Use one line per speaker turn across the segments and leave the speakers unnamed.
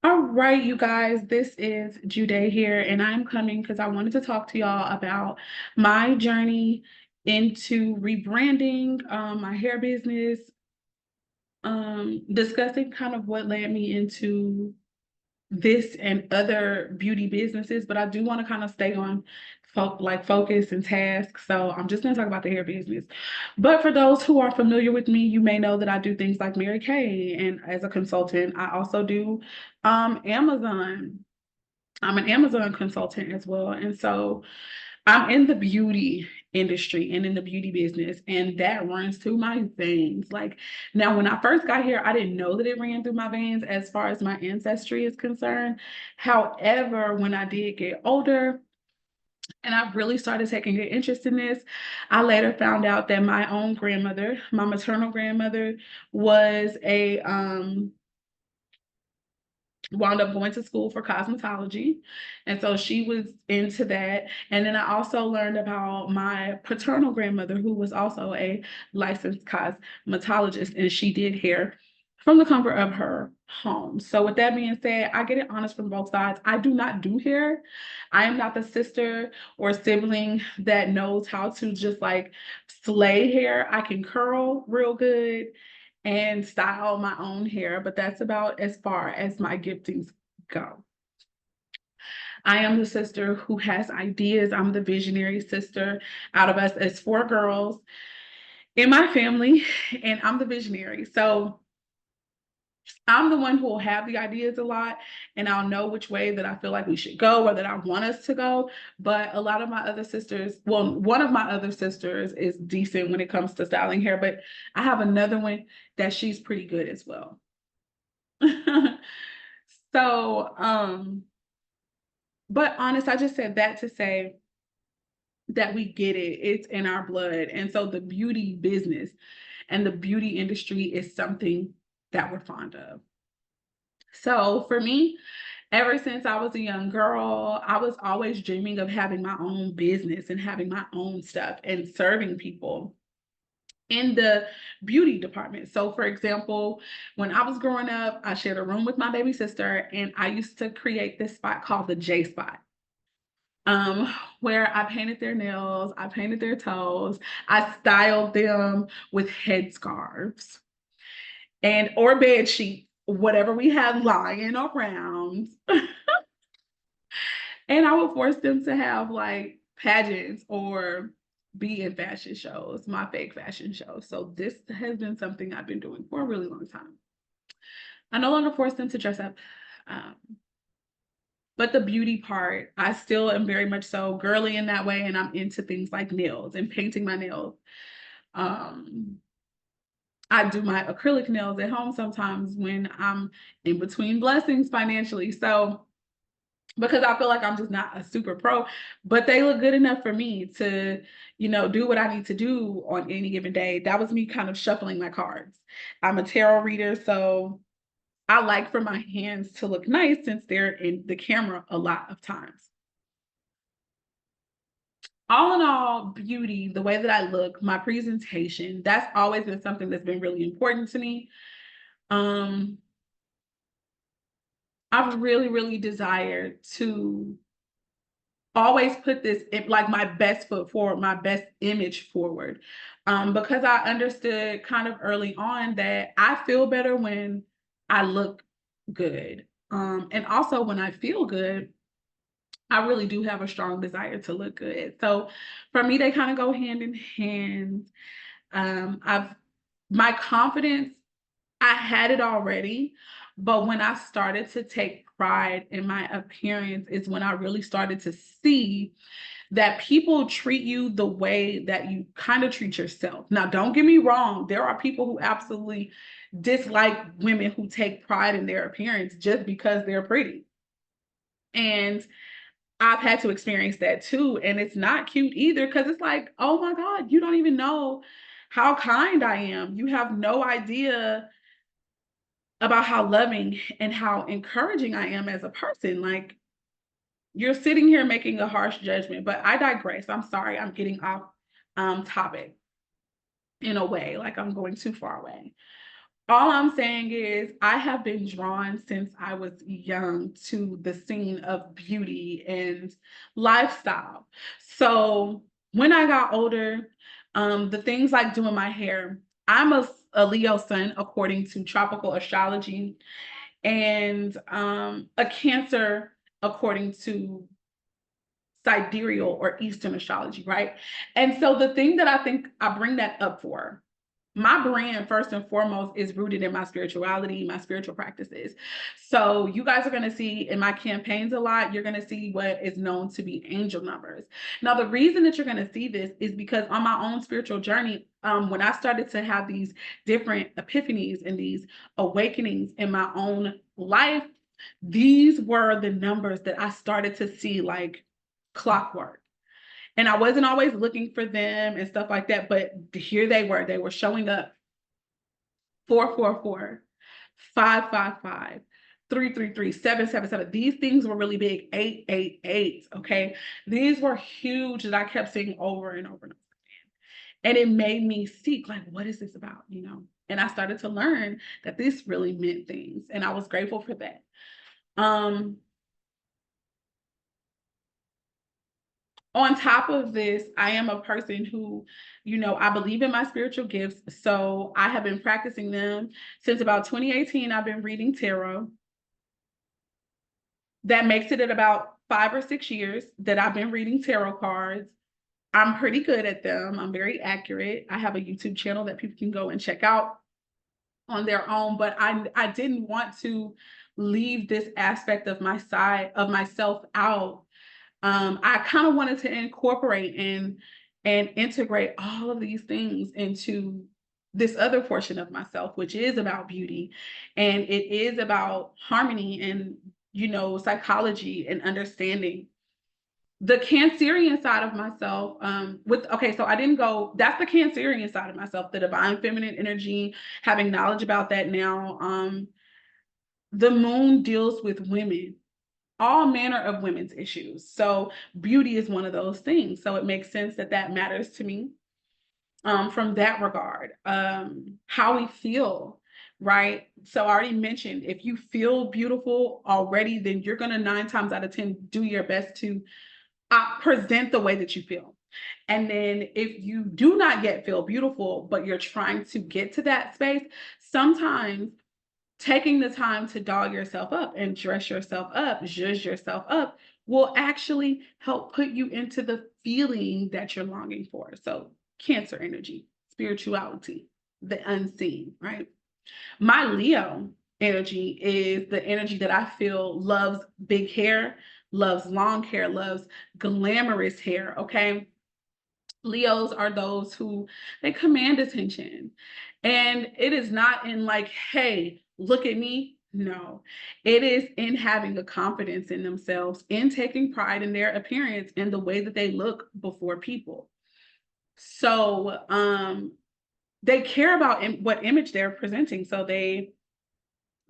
All right, you guys, this is Jude here, and I'm coming because I wanted to talk to y'all about my journey into rebranding my hair business, discussing kind of what led me into this and other beauty businesses, but I do want to kind of stay on focus and task. So I'm just going to talk about the hair business. But for those who are familiar with me, you may know that I do things like Mary Kay, and as a consultant, I also do Amazon. I'm an Amazon consultant as well. And so I'm in the beauty industry and in the beauty business, and that runs through my veins. Like, now, when I first got here, I didn't know that it ran through my veins as far as my ancestry is concerned. However, when I did get older, and I really started taking an interest in this, I later found out that my own grandmother, my maternal grandmother, was a wound up going to school for cosmetology. And so she was into that. And then I also learned about my paternal grandmother, who was also a licensed cosmetologist, and she did hair from the comfort of her home. So with that being said, I get it honest from both sides. I do not do hair. I am not the sister or sibling that knows how to just like slay hair. I can curl real good and style my own hair, but that's about as far as my giftings go. I am the sister who has ideas. I'm the visionary sister. Out of us as four girls in my family, and I'm the visionary. So I'm the one who will have the ideas a lot, and I'll know which way that I feel like we should go or that I want us to go. But a lot of my other sisters, well, one of my other sisters is decent when it comes to styling hair, but I have another one that she's pretty good as well. So, but honest, I just said that to say that we get it. It's in our blood. And so the beauty business and the beauty industry is something that we're fond of. So for me, ever since I was a young girl, I was always dreaming of having my own business and having my own stuff and serving people in the beauty department. So, for example, when I was growing up, I shared a room with my baby sister, and I used to create this spot called the J spot. Um, where I painted their nails, I painted their toes, I styled them with headscarves and or bed sheets, whatever we had lying around. And I would force them to have like pageants or be in fashion shows, my fake fashion shows. So this has been something I've been doing for a really long time. I no longer force them to dress up. Um, but the beauty part, I still am very much so girly in that way. And I'm into things like nails and painting my nails. Um, I do my acrylic nails at home sometimes when I'm in between blessings financially. So because I feel like I'm just not a super pro, but they look good enough for me to, do what I need to do on any given day. That was me kind of shuffling my cards. I'm a tarot reader, so I like for my hands to look nice since they're in the camera a lot of times. All in all, beauty, the way that I look, my presentation, that's always been something that's been really important to me. Um, I've really, really desired to always put this like my best foot forward, my best image forward. Because I understood kind of early on that I feel better when I look good. And also when I feel good, I really do have a strong desire to look good. So for me, they kind of go hand in hand. I've my confidence, I had it already, but when I started to take pride in my appearance is when I really started to see that people treat you the way that you kind of treat yourself. Now, don't get me wrong, there are people who absolutely dislike women who take pride in their appearance just because they're pretty. And I've had to experience that too. And it's not cute either because it's like, oh my God, you don't even know how kind I am. You have no idea about how loving and how encouraging I am as a person. Like, you're sitting here making a harsh judgment, but I digress. I'm sorry, I'm getting off topic in a way, like I'm going too far away. All I'm saying is I have been drawn since I was young to the scene of beauty and lifestyle. So when I got older, the things like doing my hair, I'm a Leo sun according to tropical astrology, and a Cancer according to sidereal or Eastern astrology, right? And so the thing that I think I bring that up for, my brand first and foremost is rooted in my spirituality, my spiritual practices. So you guys are going to see in my campaigns a lot, you're going to see what is known to be angel numbers. Now, the reason that you're going to see this is because on my own spiritual journey, when I started to have these different epiphanies and these awakenings in my own life, these were the numbers that I started to see like clockwork. And I wasn't always looking for them and stuff like that, but here they were. They were showing up 444, 555, 333, 777. These things were really big. 888. Okay. These were huge that I kept seeing over and over and over again. And it made me seek, like, what is this about? You know? And I started to learn that this really meant things. And I was grateful for that. On top of this, I am a person who, you know, I believe in my spiritual gifts. So I have been practicing them since about 2018. I've been reading tarot. That makes it at about 5 or 6 years that I've been reading tarot cards. I'm pretty good at them. I'm very accurate. I have a YouTube channel that people can go and check out on their own, but I didn't want to leave this aspect of my side of myself out. I kind of wanted to incorporate and integrate all of these things into this other portion of myself, which is about beauty, and it is about harmony and, you know, psychology and understanding. The Cancerian side of myself, so I didn't go, that's the Cancerian side of myself, the divine feminine energy, having knowledge about that now. The moon deals with women, all manner of women's issues. So beauty is one of those things. So it makes sense that that matters to me from that regard. How we feel, right? So I already mentioned, if you feel beautiful already, then you're going to 9 times out of 10 do your best to present the way that you feel. And then if you do not yet feel beautiful, but you're trying to get to that space, sometimes taking the time to doll yourself up and dress yourself up, zhuzh yourself up, will actually help put you into the feeling that you're longing for. So Cancer energy, spirituality, the unseen, right? My Leo energy is the energy that I feel loves big hair, loves long hair, loves glamorous hair, okay? Leos are those who they command attention. And it is not in like, hey, look at me. No, it is in having a confidence in themselves, in taking pride in their appearance and the way that they look before people. So they care about what image they're presenting. So they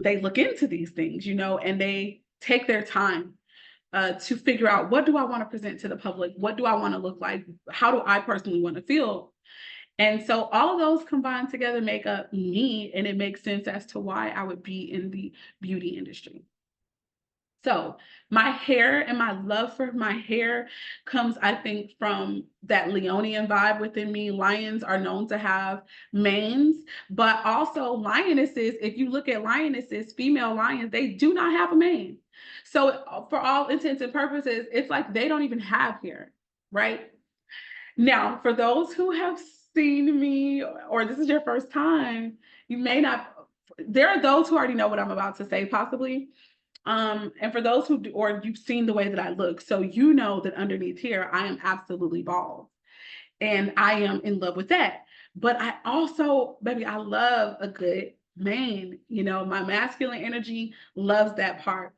look into these things, you know, and they take their time to figure out, what do I want to present to the public? What do I want to look like? How do I personally want to feel? And so all of those combined together make up me, and it makes sense as to why I would be in the beauty industry. So my hair and my love for my hair comes, I think, from that Leonian vibe within me. Lions are known to have manes, but also lionesses, if you look at lionesses, female lions, they do not have a mane. So for all intents and purposes, it's like they don't even have hair, right? Now, for those who have seen me, or this is your first time, you may not, there are those who already know what I'm about to say, possibly. And for those who do, or you've seen the way that I look, so you know that underneath here, I am absolutely bald. And I am in love with that. But I also, baby, I love a good mane. You know, my masculine energy loves that part.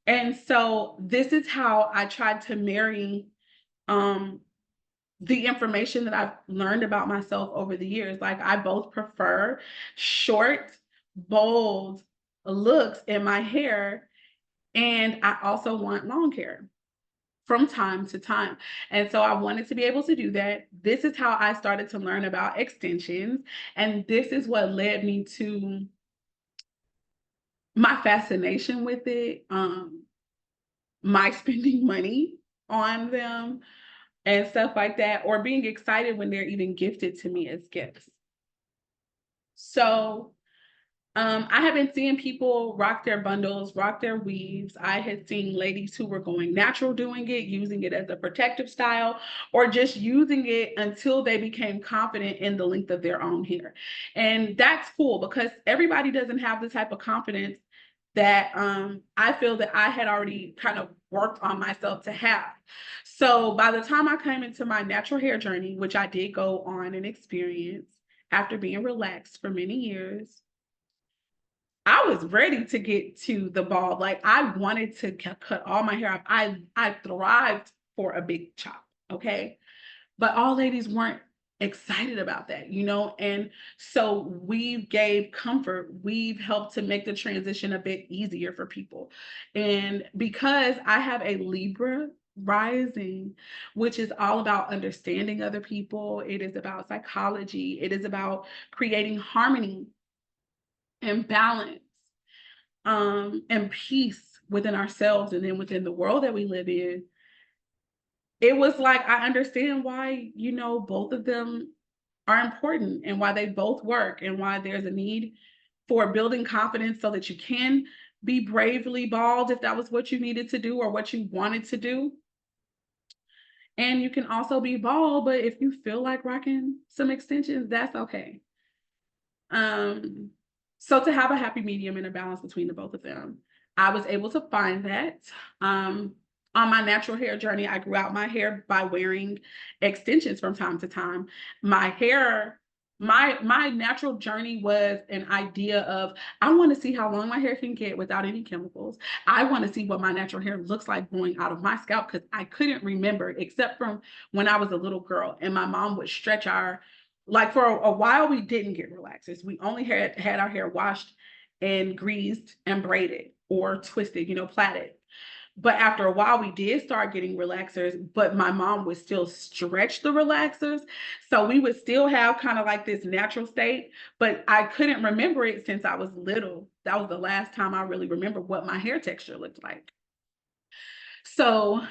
And so this is how I tried to marry the information that I've learned about myself over the years. Like, I both prefer short, bold looks in my hair, and I also want long hair from time to time. And so I wanted to be able to do that. This is how I started to learn about extensions. And this is what led me to my fascination with it, my spending money on them and stuff like that, or being excited when they're even gifted to me as gifts. So I have been seeing people rock their bundles, rock their weaves. I had seen ladies who were going natural doing it, using it as a protective style, or just using it until they became confident in the length of their own hair. And that's cool because everybody doesn't have the type of confidence that I feel that I had already kind of worked on myself to have. So by the time I came into my natural hair journey, which I did go on and experience after being relaxed for many years, I was ready to get to the ball. Like I wanted to cut all my hair off. I thrived for a big chop, okay? But all ladies weren't excited about that, you know? And so we gave comfort. We've helped to make the transition a bit easier for people. And because I have a Libra rising, which is all about understanding other people, it is about psychology, it is about creating harmony and balance, and peace within ourselves and then within the world that we live in. It was like I understand why, you know, both of them are important and why they both work and why there's a need for building confidence so that you can be bravely bald if that was what you needed to do or what you wanted to do. And you can also be bald, but if you feel like rocking some extensions, that's okay. Um, so to have a happy medium and a balance between the both of them, I was able to find that. On my natural hair journey, I grew out my hair by wearing extensions from time to time. My hair, my natural journey was an idea of I want to see how long my hair can get without any chemicals. I want to see what my natural hair looks like growing out of my scalp because I couldn't remember except from when I was a little girl and my mom would stretch our like for a while we didn't get relaxers. We only had our hair washed and greased and braided or twisted, you know, plaited. But after a while, we did start getting relaxers, but my mom would still stretch the relaxers. So we would still have kind of like this natural state, but I couldn't remember it since I was little. That was the last time I really remember what my hair texture looked like. So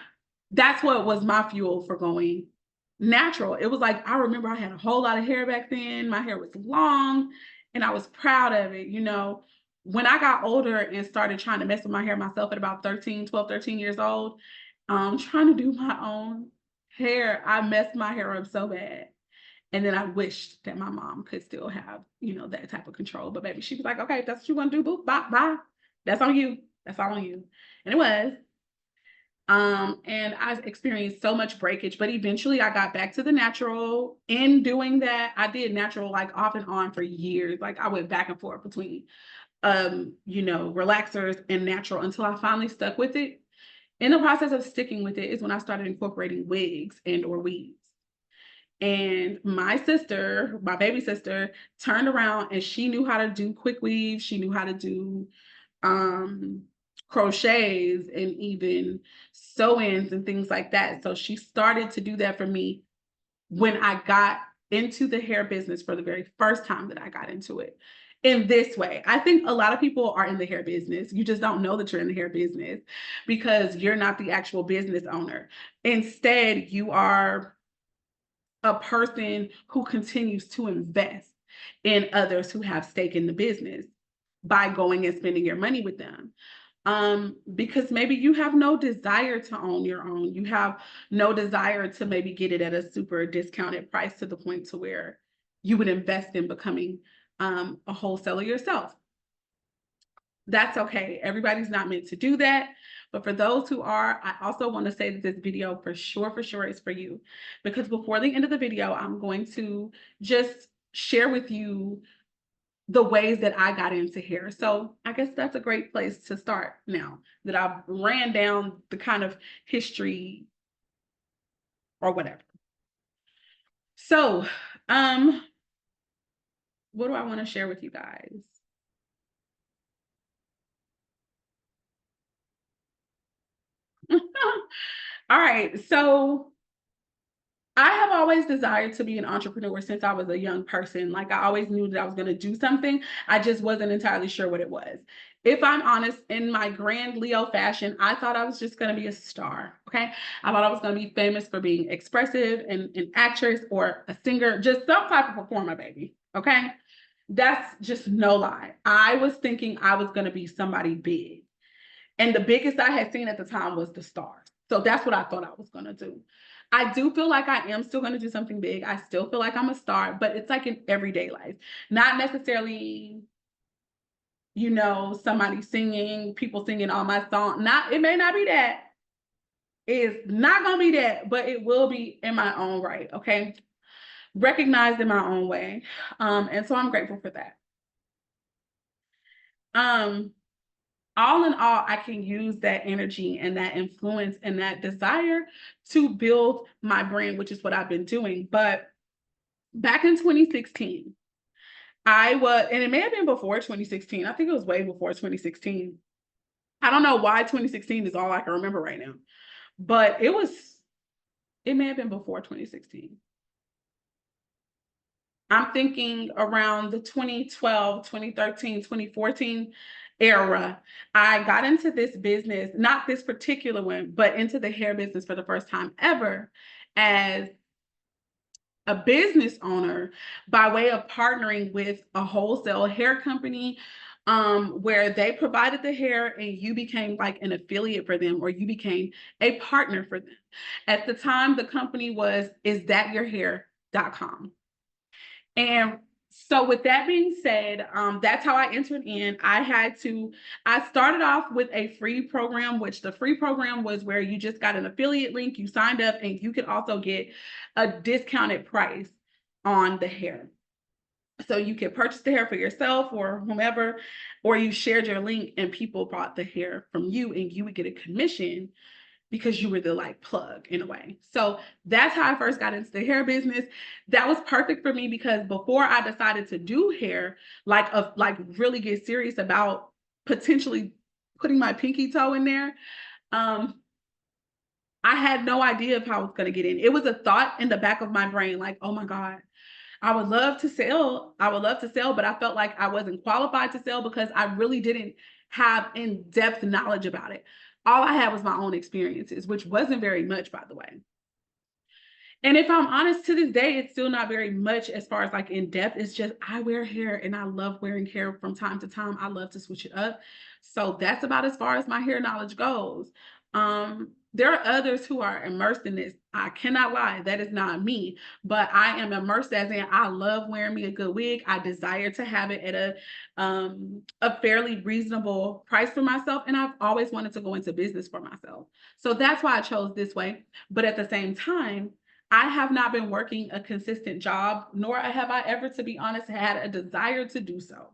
that's what was my fuel for going natural. It was like I remember I had a whole lot of hair back then. My hair was long and I was proud of it, you know. When I got older and started trying to mess with my hair myself at about 13 years old, trying to do my own hair, I messed my hair up so bad. And then I wished that my mom could still have, you know, that type of control. But baby, she was like, okay, if that's what you want to do, boo, bye, bye. That's on you. That's all on you. And it was. And I experienced so much breakage, but eventually I got back to the natural. In doing that, I did natural like off and on for years. Like I went back and forth between you know, relaxers and natural until I finally stuck with it. In the process of sticking with it is when I started incorporating wigs and or weaves. And my sister, my baby sister, turned around and she knew how to do quick weaves. She knew how to do um crochets and even sew-ins and things like that. So she started to do that for me when I got into the hair business for the very first time that I got into it in this way. I think a lot of people are in the hair business. You just don't know that you're in the hair business because you're not the actual business owner. Instead, you are a person who continues to invest in others who have stake in the business by going and spending your money with them. Because maybe you have no desire to own your own. You have no desire to maybe get it at a super discounted price to the point to where you would invest in becoming a wholesaler yourself. That's okay. Everybody's not meant to do that. But for those who are, I also want to say that this video for sure is for you. Because before the end of the video, I'm going to just share with you the ways that I got into hair. So I guess that's a great place to start now that I've ran down the kind of history or whatever. So, what do I want to share with you guys? All right, so I have always desired to be an entrepreneur since I was a young person. Like I always knew that I was going to do something. I just wasn't entirely sure what it was. if I'm honest, in my grand Leo fashion, I thought I was just going to be a star. Okay. I thought I was going to be famous for being expressive and an actress or a singer, just some type of performer, baby. Okay. That's just no lie. I was thinking I was going to be somebody big. And the biggest I had seen at the time was the stars. So that's what I thought I was going to do. I do feel like I am still going to do something big. I still feel like I'm a star, but it's like in everyday life, not necessarily, somebody singing, people singing all my songs. Not, it may not be that. It's not gonna be that, but it will be in my own right. Okay, recognized in my own way, and so I'm grateful for that. Um, all in all, I can use that energy and that influence and that desire to build my brand, which is what I've been doing. But back in 2016, I was, and it may have been before 2016. I think it was way before 2016. I don't know why 2016 is all I can remember right now, but it may have been before 2016. I'm thinking around the 2012, 2013, 2014 era. I got into this business, not this particular one, but into the hair business for the first time ever as a business owner by way of partnering with a wholesale hair company, where they provided the hair and you became like an affiliate for them, or you became a partner for them. At the time, the company was isthatyourhair.com. And so with that being said, that's how I entered in. I started off with a free program, which the free program was where you just got an affiliate link, you signed up, and you could also get a discounted price on the hair. So you could purchase the hair for yourself or whomever, or you shared your link and people bought the hair from you and you would get a commission because you were the like plug in a way. So that's how I first got into the hair business. That was perfect for me because before I decided to do hair, like really get serious about potentially putting my pinky toe in there, um, I had no idea of how I was going to get in. It was a thought in the back of my brain, like, oh my God, I would love to sell. I would love to sell, but I felt like I wasn't qualified to sell because I really didn't have in-depth knowledge about it. All I had was my own experiences, which wasn't very much, by the way. And if I'm honest, to this day, it's still not very much as far as like in depth. It's just I wear hair and I love wearing hair from time to time. I love to switch it up. So that's about as far as my hair knowledge goes. There are others who are immersed in this. I cannot lie, that is not me, but I am immersed as in I love wearing me a good wig. I desire to have it at a fairly reasonable price for myself, and I've always wanted to go into business for myself. So that's why I chose this way. But at the same time, I have not been working a consistent job, nor have I ever, to be honest, had a desire to do so.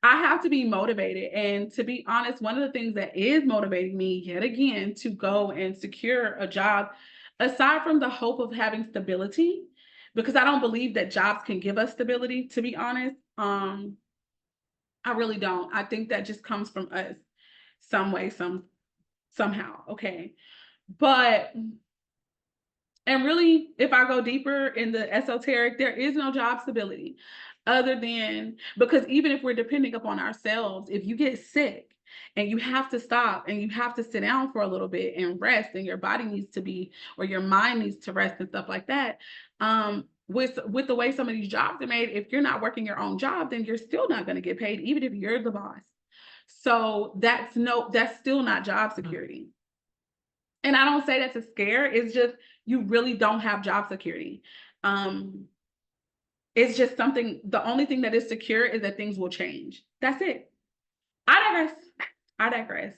I have to be motivated. And to be honest, one of the things that is motivating me yet again to go and secure a job, aside from the hope of having stability, because I don't believe that jobs can give us stability, to be honest. I really don't. I think that just comes from us some way, somehow. Okay. But and really, if I go deeper in the esoteric, there is no job stability other than because even if we're depending upon ourselves, if you get sick and you have to stop and you have to sit down for a little bit and rest, and your body needs to be, or your mind needs to rest and stuff like that. With the way some of these jobs are made, if you're not working your own job, then you're still not going to get paid, even if you're the boss. So that's still not job security. And I don't say that to scare, it's just you really don't have job security. Um, it's just something, the only thing that is secure is that things will change. That's it. I digress. I digress.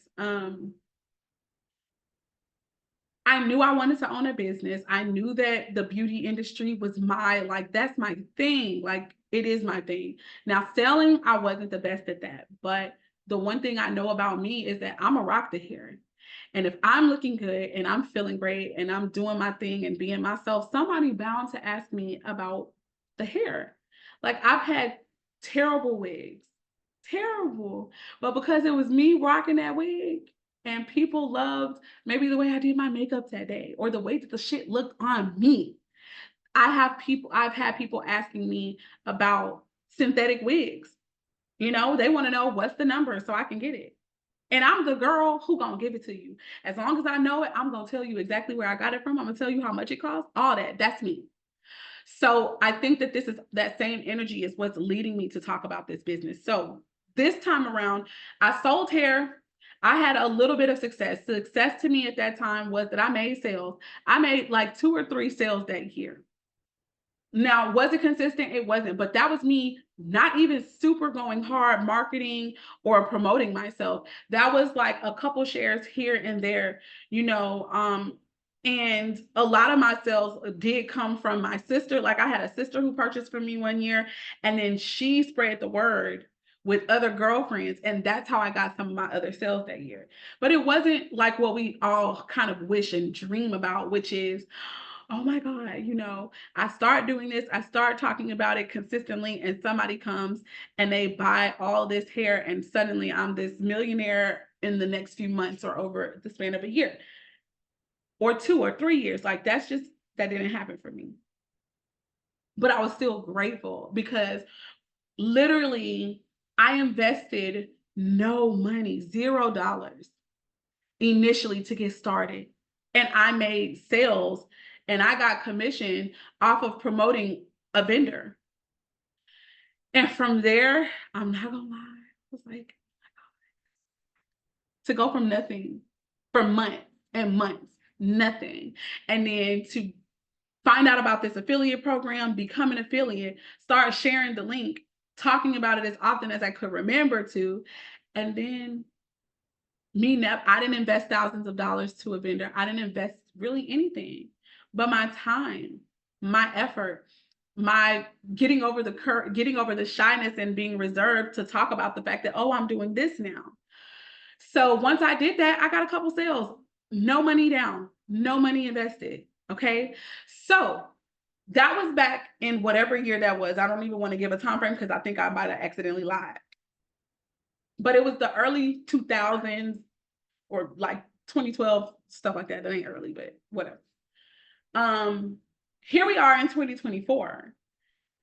I knew I wanted to own a business. I knew that the beauty industry was that's my thing. Like it is my thing. Now, selling, I wasn't the best at that. But the one thing I know about me is that I'm a rock the hair. And if I'm looking good and I'm feeling great and I'm doing my thing and being myself, somebody bound to ask me about the hair. Like I've had terrible wigs, terrible. But because it was me rocking that wig and people loved maybe the way I did my makeup that day or the way that the shit looked on me. I've had people asking me about synthetic wigs, You know, they want to know what's the number so I can get it. And I'm the girl who gonna give it to you. As long as I know it, I'm gonna tell you exactly where I got it from. I'm gonna tell you how much it costs, all that. That's me. So I think that this is that same energy is what's leading me to talk about this business. So this time around, I sold hair. I had a little bit of success. Success to me at that time was that I made sales. I made like 2 or 3 sales that year. Now, was it consistent? It wasn't, but that was me not even super going hard marketing or promoting myself. That was like a couple shares here and there, you know. And a lot of my sales did come from my sister. Like I had a sister who purchased from me one year, and then she spread the word with other girlfriends, and that's how I got some of my other sales that year. But it wasn't like what we all kind of wish and dream about, which is, oh my God, you know, I start doing this, I start talking about it consistently, and somebody comes and they buy all this hair, and suddenly I'm this millionaire in the next few months or over the span of a year or 2 or 3 years. Like that didn't happen for me. But I was still grateful because literally I invested no money, $0 initially to get started. And I made sales and I got commission off of promoting a vendor. And from there, I'm not gonna lie, I was like, to go from nothing for months and months, nothing. And then to find out about this affiliate program, become an affiliate, start sharing the link, talking about it as often as I could remember to. And then I didn't invest thousands of dollars to a vendor. I didn't invest really anything but my time, my effort, my getting over the shyness and being reserved to talk about the fact that, oh, I'm doing this now. So once I did that, I got a couple sales, no money down, no money invested. Okay. So that was back in whatever year that was. I don't even want to give a time frame because I think I might have accidentally lied. But it was the early 2000s or like 2012, stuff like that. That ain't early, but whatever. Here we are in 2024.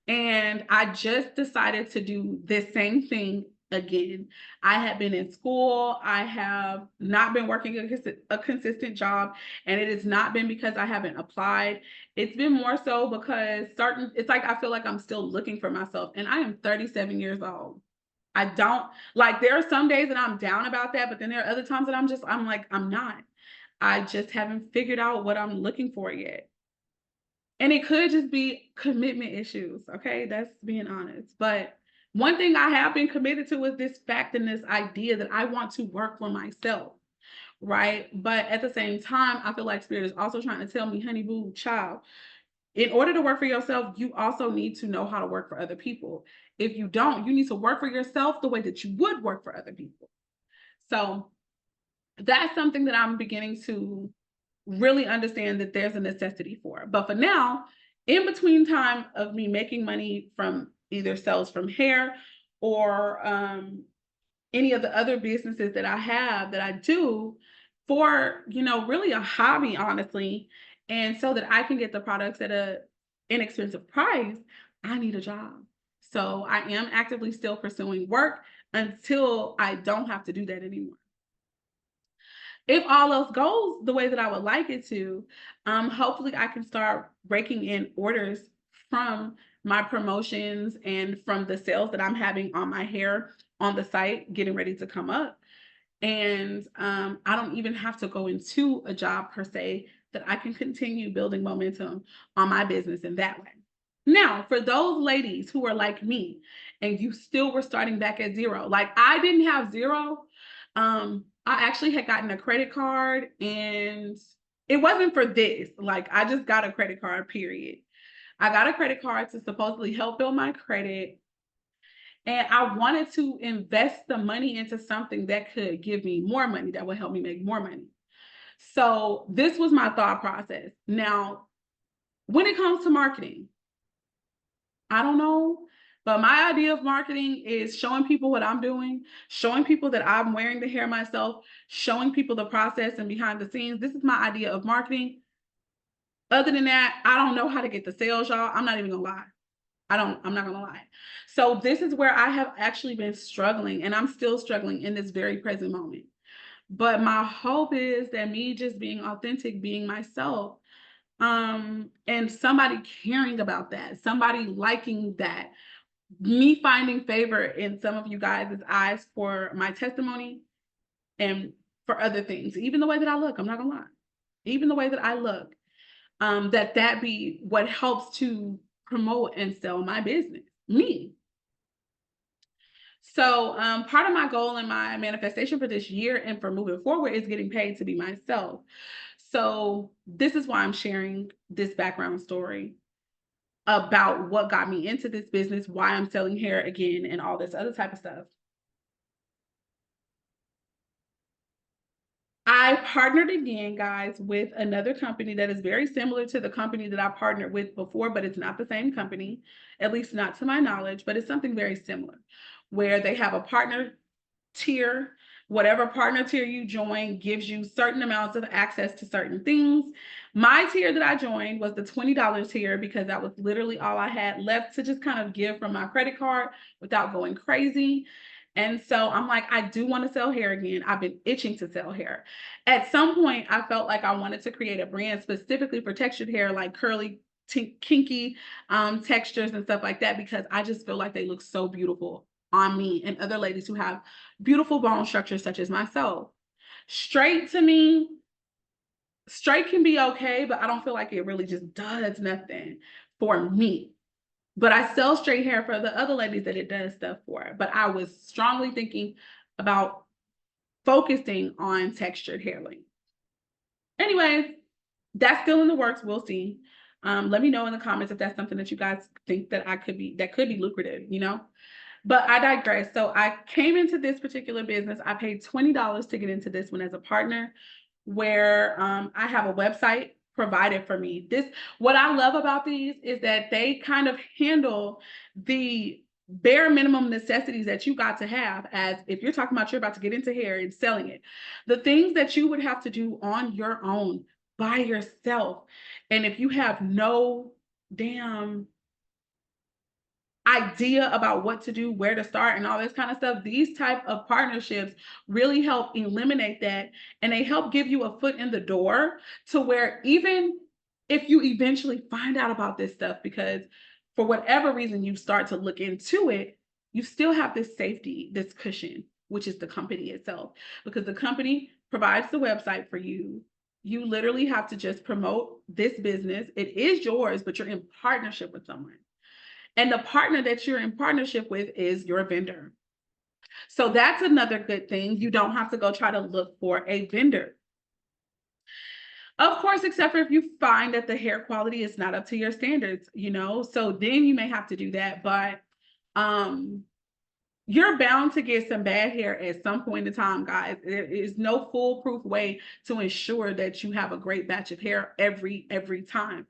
And I just decided to do this same thing again. I have been in school. I have not been working a consistent job. And it has not been because I haven't applied. It's been more so because it's like I feel like I'm still looking for myself. And I am 37 years old. I don't like, there are some days that I'm down about that, but then there are other times that I'm like, I'm not. I just haven't figured out what I'm looking for yet. And it could just be commitment issues. Okay. That's being honest. But one thing I have been committed to is this fact and this idea that I want to work for myself. Right. But at the same time, I feel like Spirit is also trying to tell me, honey boo, child, in order to work for yourself, you also need to know how to work for other people. If you don't, you need to work for yourself the way that you would work for other people. So that's something that I'm beginning to really understand that there's a necessity for. But for now, in between time of me making money from either sales from hair or any of the other businesses that I have that I do for, you know, really a hobby, honestly, and so that I can get the products at a inexpensive price, I need a job. So I am actively still pursuing work until I don't have to do that anymore. If all else goes the way that I would like it to, hopefully I can start breaking in orders from my promotions and from the sales that I'm having on my hair on the site, getting ready to come up. And I don't even have to go into a job per se, that I can continue building momentum on my business in that way. Now, for those ladies who are like me and you still were starting back at zero, like I didn't have zero. I actually had gotten a credit card, and it wasn't for this. Like I just got a credit card, period. I got a credit card to supposedly help build my credit. And I wanted to invest the money into something that could give me more money, that would help me make more money. So this was my thought process. Now, when it comes to marketing, I don't know, but my idea of marketing is showing people what I'm doing, showing people that I'm wearing the hair myself, showing people the process and behind the scenes. This is my idea of marketing. Other than that, I don't know how to get the sales, y'all. I'm not even gonna lie. I'm not gonna lie. So this is where I have actually been struggling, and I'm still struggling in this very present moment. But my hope is that me just being authentic, being myself, and somebody caring about that, somebody liking that, me finding favor in some of you guys' eyes for my testimony and for other things, even the way that I look, I'm not gonna lie, even the way that I look, that be what helps to promote and sell my business, me. So part of my goal and my manifestation for this year and for moving forward is getting paid to be myself. So this is why I'm sharing this background story about what got me into this business, why I'm selling hair again, and all this other type of stuff. I partnered again, guys, with another company that is very similar to the company that I partnered with before, but it's not the same company, at least not to my knowledge, but it's something very similar, where they have a partner tier. Whatever partner tier you join gives you certain amounts of access to certain things. My tier that I joined was the $20 tier because that was literally all I had left to just kind of give from my credit card without going crazy. And so I'm like, I do want to sell hair again. I've been itching to sell hair. At some point, I felt like I wanted to create a brand specifically for textured hair, like curly, kinky textures and stuff like that, because I just feel like they look so beautiful on me and other ladies who have beautiful bone structures such as myself. Straight to me, straight can be okay, but I don't feel like it really just does nothing for me. But I sell straight hair for the other ladies that it does stuff for. But I was strongly thinking about focusing on textured hair length. Anyways, that's still in the works. We'll see. Let me know in the comments if that's something that you guys think that could be lucrative, you know? But I digress. So I came into this particular business. I paid $20 to get into this one as a partner, where I have a website provided for me. What I love about these is that they kind of handle the bare minimum necessities that you got to have, as if you're talking about you're about to get into hair and selling it. The things that you would have to do on your own by yourself. And if you have no damn idea about what to do, where to start, and all this kind of stuff, these type of partnerships really help eliminate that, and they help give you a foot in the door to where even if you eventually find out about this stuff, because for whatever reason you start to look into it, you still have this safety, this cushion, which is the company itself, because the company provides the website for you. You literally have to just promote this business. It is yours, but you're in partnership with someone. And the partner that you're in partnership with is your vendor. So that's another good thing. You don't have to go try to look for a vendor. Of course, except for if you find that the hair quality is not up to your standards, you know, so then you may have to do that. But you're bound to get some bad hair at some point in time, guys. There is no foolproof way to ensure that you have a great batch of hair every time.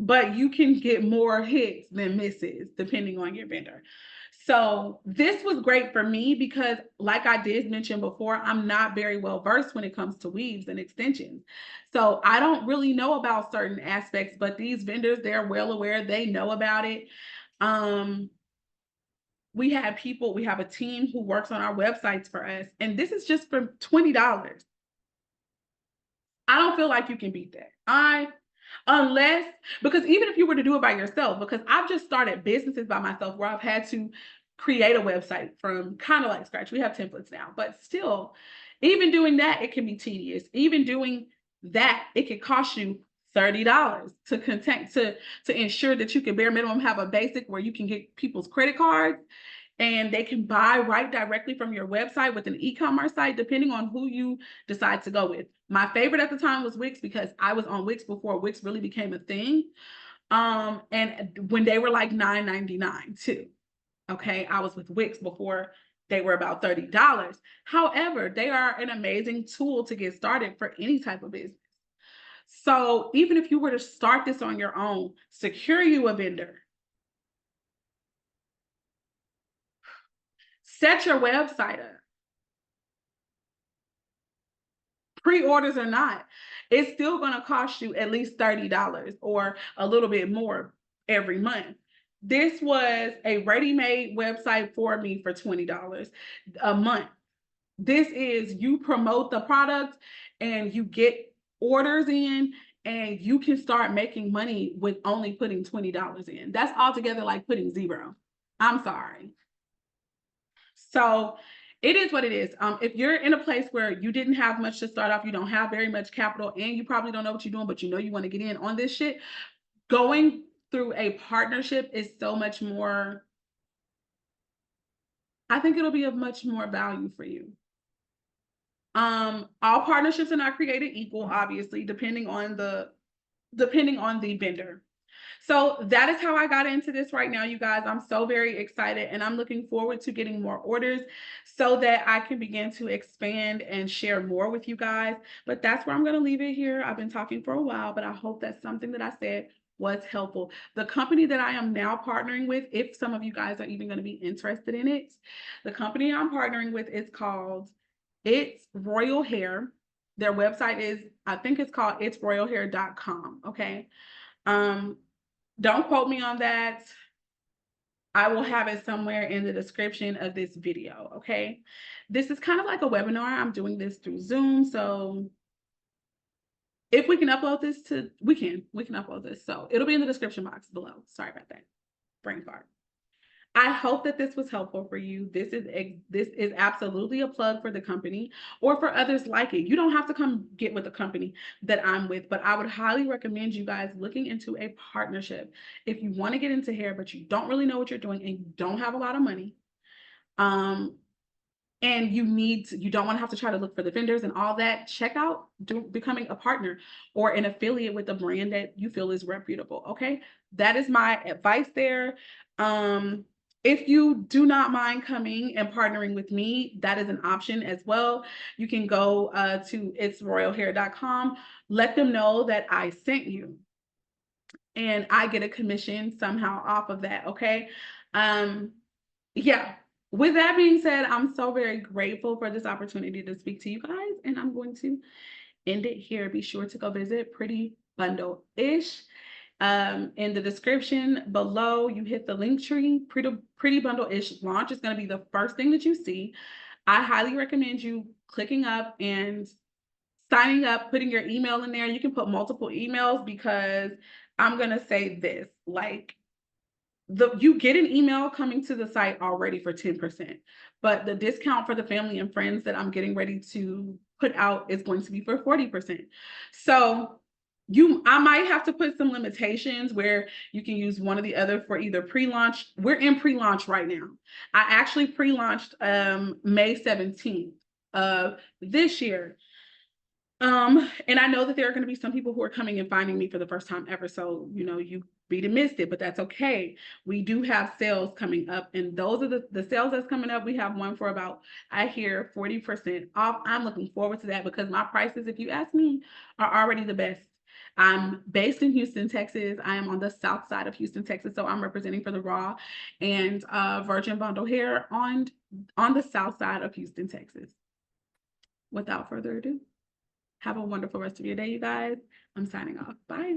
But you can get more hits than misses depending on your vendor. So this was great for me because, like I did mention before, I'm not very well versed when it comes to weaves and extensions. So I don't really know about certain aspects, but these vendors, they're well aware, they know about it. We have a team who works on our websites for us, and this is just for $20. I don't feel like you can beat that. Unless, because even if you were to do it by yourself, because I've just started businesses by myself where I've had to create a website from kind of like scratch. We have templates now, but still, even doing that, it can be tedious. Even doing that, it can cost you $30 to ensure that you can bare minimum have a basic where you can get people's credit cards and they can buy right directly from your website with an e-commerce site, depending on who you decide to go with. My favorite at the time was Wix because I was on Wix before Wix really became a thing. And when they were like $9.99 too. Okay, I was with Wix before they were about $30. However, they are an amazing tool to get started for any type of business. So even if you were to start this on your own, secure you a vendor. Set your website up. pre-orders or not, it's still going to cost you at least $30 or a little bit more every month. This was a ready-made website for me for $20 a month. This is, you promote the product and you get orders in, and you can start making money with only putting $20 in. That's altogether like putting zero. I'm sorry. So it is what it is. If you're in a place where you didn't have much to start off, you don't have very much capital, and you probably don't know what you're doing, but you know you want to get in on this shit, going through a partnership is so much more, I think it'll be of much more value for you. All partnerships are not created equal, obviously, depending on the vendor. So that is how I got into this right now, you guys. I'm so very excited, and I'm looking forward to getting more orders so that I can begin to expand and share more with you guys. But that's where I'm going to leave it here. I've been talking for a while, but I hope that something that I said was helpful. The company that I am now partnering with, if some of you guys are even going to be interested in it, the company I'm partnering with is called It's Royal Hair. Their website is, I think it's called itsroyalhair.com. Okay. Don't quote me on that. I will have it somewhere in the description of this video. Okay. This is kind of like a webinar. I'm doing this through Zoom. So if we can upload this to, we can upload this. So it'll be in the description box below. Sorry about that. Brain fart. I hope that this was helpful for you. This is absolutely a plug for the company or for others like it. You don't have to come get with the company that I'm with, but I would highly recommend you guys looking into a partnership. If you want to get into hair, but you don't really know what you're doing and you don't have a lot of money, and you don't want to have to try to look for the vendors and all that, check out becoming a partner or an affiliate with a brand that you feel is reputable. Okay. That is my advice there. If you do not mind coming and partnering with me, that is an option as well. You can go to itsroyalhair.com, let them know that I sent you, and I get a commission somehow off of that. Okay. Yeah. With that being said, I'm so very grateful for this opportunity to speak to you guys, and I'm going to end it here. Be sure to go visit Pretty Bundle-ish. In the description below, you hit the link tree. Pretty Bundle-ish launch is going to be the first thing that you see. I highly recommend you clicking up and signing up, putting your email in there. You can put multiple emails, because I'm going to say this, like, you get an email coming to the site already for 10%, but the discount for the family and friends that I'm getting ready to put out is going to be for 40%. So I might have to put some limitations where you can use one or the other for either pre-launch. We're in pre-launch right now. I actually pre-launched May 17th of this year. And I know that there are going to be some people who are coming and finding me for the first time ever. So, you beat and missed it, but that's okay. We do have sales coming up, and those are the sales that's coming up. We have one for about, I hear, 40% off. I'm looking forward to that, because my prices, if you ask me, are already the best. I'm based in Houston, Texas. I am on the south side of Houston, Texas. So I'm representing for the Raw and Virgin Bundle Hair on the south side of Houston, Texas. Without further ado, have a wonderful rest of your day, you guys. I'm signing off. Bye.